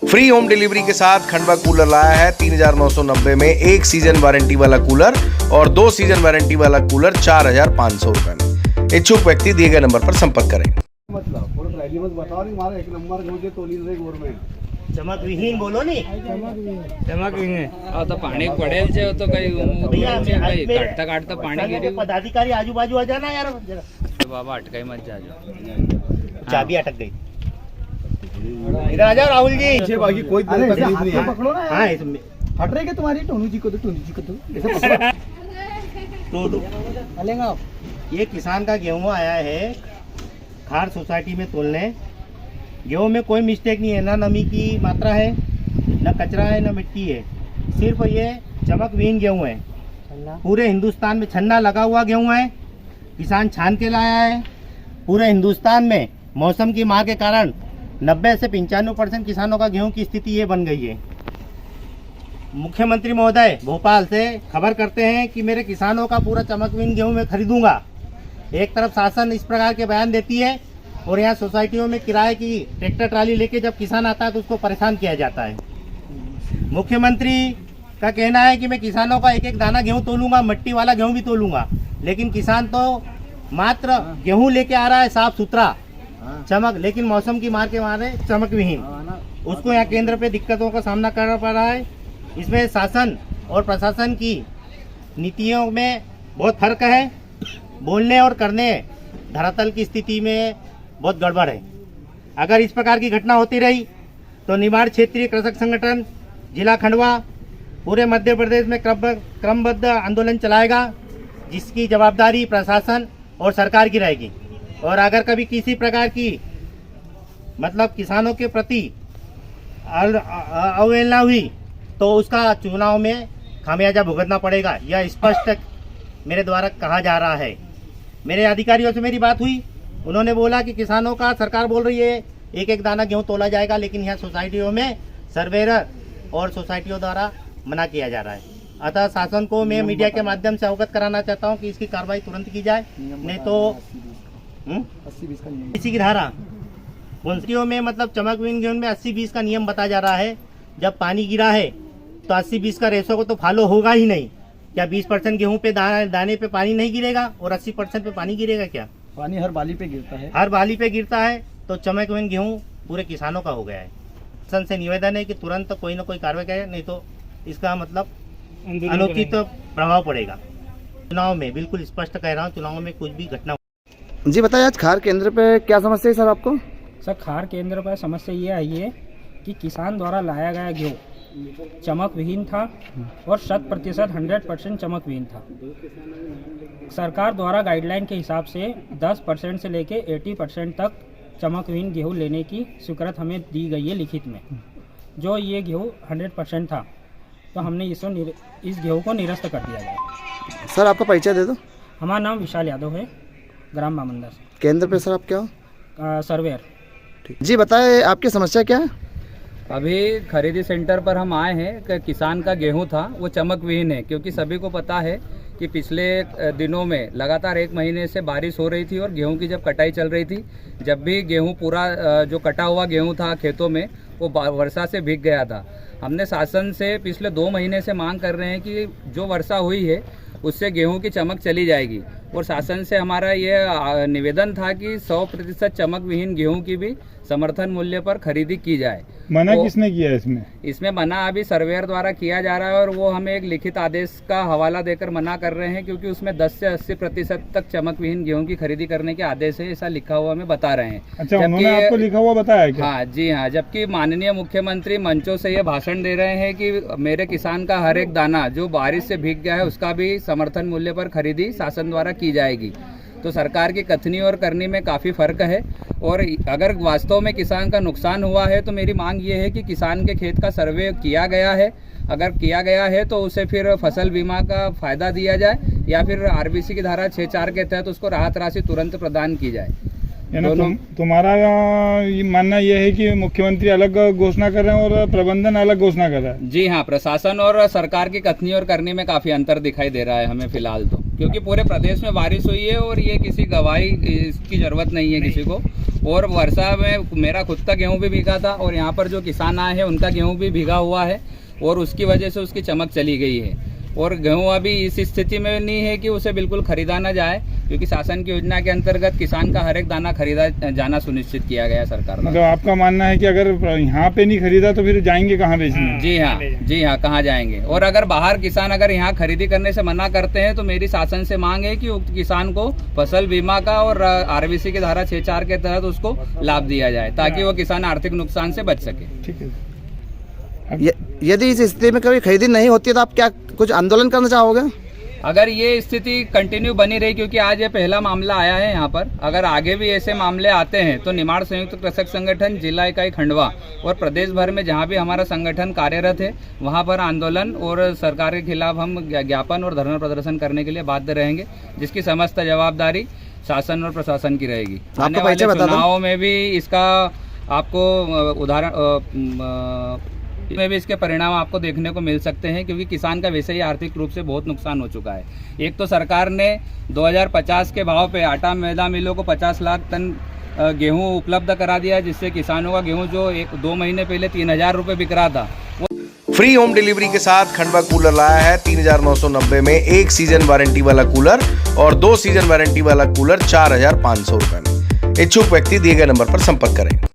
Free home delivery के साथ Khandwa cooler लाया है 3990 में 1 सीजन वारंटी वाला कूलर और 2 सीजन वारंटी वाला कूलर 4500 रुपए में। इच्छुक व्यक्ति दिए गए नंबर पर संपर्क करें। चमक विहीन बोलो नहीं, चमक विहीन तो पाणी पडेल છે તો કઈ કઈ કાઢતા કાઢતા પાણી ગીરી पदाधिकारी आजू बाजू आ जाना यार जरा। बाबा अटकाई मत जाजो, चाबी अटक गई। इधर आ जाओ राहुल जी। पीछे बाकी कोई तकलीफ नहीं है। पकड़ो ना, हाँ इसमें हट रहे क्या तुम्हारी टोनू जी को तो ऐसे पकड़ो। तो लेंगे। ये किसान का गेहूं आया है खार सोसाइटी में तोलने। गेहूं में कोई मिस्टेक नहीं है, ना नमी की मात्रा है, ना कचरा है, ना मिट्टी है। सिर्फ ये चमक विहीन गेहूं है। पूरे हिंदुस्तान में छन्ना लगा हुआ गेहूं है। किसान छान के लाया है। पूरे हिंदुस्तान में मौसम की मार के कारण 90 से 95% किसानों का गेहूं की स्थिति ये बन गई है। मुख्यमंत्री महोदय भोपाल से खबर करते हैं कि मेरे किसानों का पूरा चमक विहीन गेहूं मैं खरीदूंगा। एक तरफ शासन इस प्रकार के बयान देती है और यहाँ सोसाइटियों में किराए की ट्रैक्टर ट्राली लेके जब किसान आता है तो उसको परेशान किया जाता है। मुख्यमंत्री का कहना है कि मैं किसानों का एक एक दाना गेहूं तोलूंगा, मट्टी वाला गेहूं भी तोलूंगा, लेकिन किसान तो मात्र गेहूं लेके आ रहा है साफ सुथरा चमक, लेकिन मौसम की मार के मारे चमक विहीन। उसको यहाँ केंद्र पे दिक्कतों का सामना करना पड़ रहा है। इसमें शासन और प्रशासन की नीतियों में बहुत फर्क है। बोलने और करने धरातल की स्थिति में बहुत गड़बड़ है। अगर इस प्रकार की घटना होती रही तो निमाड़ क्षेत्रीय कृषक संगठन जिला खंडवा पूरे मध्य प्रदेश में क्रमबद्ध आंदोलन चलाएगा, जिसकी जवाबदारी प्रशासन और सरकार की रहेगी। और अगर कभी किसी प्रकार की मतलब किसानों के प्रति अवहेलना हुई तो उसका चुनाव में खामियाजा भुगतना पड़ेगा, यह स्पष्ट मेरे द्वारा कहा जा रहा है। मेरे अधिकारियों से मेरी बात हुई, उन्होंने बोला कि किसानों का सरकार बोल रही है एक एक दाना गेहूं तोला जाएगा, लेकिन यहाँ सोसाइटियों में सर्वेयर और सोसाइटियों द्वारा मना किया जा रहा है। अतः शासन को मैं मीडिया के माध्यम से अवगत कराना चाहता हूँ कि इसकी कार्रवाई तुरंत की जाए, नहीं तो 80-20 का नियम इसी की धारा मुंसियों में मतलब चमक विहीन गेहूं में 80-20 का नियम बताया जा रहा है। जब पानी गिरा है तो 80-20 का रेशो को तो फॉलो होगा ही नहीं। क्या 20% गेहूं पे दाने पे पानी नहीं गिरेगा और 80% पे पानी गिरेगा? क्या पानी हर बाली पे गिरता है? हर बाली पे गिरता है। तो चमक विहीन गेहूं पूरे किसानों का हो गया है। शासन से निवेदन है कि तुरंत कोई ना कोई कार्रवाई करे, नहीं तो इसका मतलब अनुचित प्रभाव पड़ेगा। चुनाव में बिल्कुल स्पष्ट कह रहा हूँ, चुनाव में कुछ भी घटना। जी बताइए, आज खार केंद्र पे क्या समस्या है सर आपको? सर खार केंद्र पर समस्या ये आई है कि किसान द्वारा लाया गया गेहूँ चमक विहीन था और 100% चमक विहीन था। सरकार द्वारा गाइडलाइन के हिसाब से 10% से लेके 80% तक चमक विहीन गेहूँ लेने की स्वीकृति हमें दी गई है लिखित में। जो ये गेहूँ 100% था तो हमने इस गेहूँ को निरस्त कर दिया गया। सर आपका परिचय दे दो। हमारा नाम विशाल यादव है, ग्राम मामंदर। केंद्र पे सर आप क्या हो? सर्वेयर। जी बताए, आपकी समस्या क्या है? अभी खरीदी सेंटर पर हम आए हैं कि किसान का गेहूं था वो चमक विहीन है, क्योंकि सभी को पता है कि पिछले दिनों में लगातार 1 महीने से बारिश हो रही थी और गेहूं की जब कटाई चल रही थी, जब भी गेहूं पूरा जो कटा हुआ गेहूं था खेतों में वो वर्षा से भीग गया था। हमने शासन से पिछले 2 महीने से मांग कर रहे हैं कि जो वर्षा हुई है उससे गेहूं की चमक चली जाएगी, और शासन से हमारा ये निवेदन था कि 100% चमक विहीन गेहूं की भी समर्थन मूल्य पर खरीदी की जाए। मना किसने किया इसमें? इसमें मना अभी सर्वेयर द्वारा किया जा रहा है और वो हमें एक लिखित आदेश का हवाला देकर मना कर रहे हैं, क्योंकि उसमें 10 से 80% तक चमक विहीन गेहूं की खरीदी करने के आदेश है, ऐसा लिखा हुआ हमें बता रहे हैं। अच्छा, उन्होंने आपको लिखा हुआ बताया क्या? हाँ जी हाँ, जबकि माननीय मुख्यमंत्री मंचों से ये भाषण दे रहे हैं कि मेरे किसान का हर एक दाना जो बारिश से भीग गया है उसका भी समर्थन मूल्य पर खरीदी शासन द्वारा की जाएगी। तो सरकार की कथनी और करनी में काफ़ी फर्क है, और अगर वास्तव में किसान का नुकसान हुआ है तो मेरी मांग ये है कि किसान के खेत का सर्वे किया गया है, अगर किया गया है तो उसे फिर फसल बीमा का फ़ायदा दिया जाए, या फिर आरबीसी की धारा 6(4) के तहत उसको राहत राशि तुरंत प्रदान की जाए। तुम्हारा मानना यह है कि मुख्यमंत्री अलग घोषणा कर रहे हैं और प्रबंधन अलग घोषणा कर रहा है? जी हाँ, प्रशासन और सरकार की कथनी और करनी में काफ़ी अंतर दिखाई दे रहा है हमें फिलहाल तो। क्योंकि पूरे प्रदेश में बारिश हुई है और ये किसी गवाही इसकी ज़रूरत नहीं है किसी को। और वर्षा में मेरा खुद का गेहूं भी भीगा था और यहाँ पर जो किसान आए हैं उनका गेहूं भी भीगा हुआ है और उसकी वजह से उसकी चमक चली गई है। और गेहूं अभी इस स्थिति में नहीं है कि उसे बिल्कुल खरीदा ना जाए, क्योंकि शासन की योजना के अंतर्गत किसान का हर एक दाना खरीदा जाना सुनिश्चित किया गया है सरकार मतलब द्वारा। आपका मानना है कि अगर यहाँ पे नहीं खरीदा तो फिर जाएंगे कहाँ बेचने? जी हाँ, कहाँ जाएंगे। और अगर बाहर किसान अगर यहाँ खरीदी करने से मना करते हैं तो मेरी शासन से मांग है कि उक्त किसान को फसल बीमा का और आरबीसी की धारा 6(4) के तहत उसको लाभ दिया जाए, ताकि वो किसान आर्थिक नुकसान से बच सके। ठीक है। यदि इस स्थिति में कभी खरीदी नहीं होती है तो आप क्या कुछ आंदोलन करना चाहोगे? अगर ये स्थिति कंटिन्यू बनी रही, क्योंकि आज ये पहला मामला आया है यहाँ पर, अगर आगे भी ऐसे मामले आते हैं तो निमाड़ संयुक्त कृषक संगठन जिला इकाई खंडवा और प्रदेश भर में जहाँ भी हमारा संगठन कार्यरत है वहाँ पर आंदोलन और सरकार के खिलाफ हम ज्ञापन और धरना प्रदर्शन करने के लिए बाध्य रहेंगे, जिसकी समस्त जवाबदारी शासन और प्रशासन की रहेगी। आने वाले चुनावों में भी इसका आपको उदाहरण में भी इसके परिणाम आपको देखने को मिल सकते हैं, क्योंकि किसान का वैसे ही आर्थिक रूप से बहुत नुकसान हो चुका है। एक तो सरकार ने 2050 के भाव पे आटा मैदा मिलों को 50 लाख टन गेहूं उपलब्ध करा दिया, जिससे किसानों का गेहूं जो 1-2 महीने पहले 3000 रुपये बिक रहा था। फ्री होम डिलीवरी के साथ खंडवा कूलर लाया है 3990 में 1 सीजन वारंटी वाला कूलर और 2 सीजन वारंटी वाला कूलर 4500 रुपए में। इच्छुक व्यक्ति दिए गए नंबर पर संपर्क करें।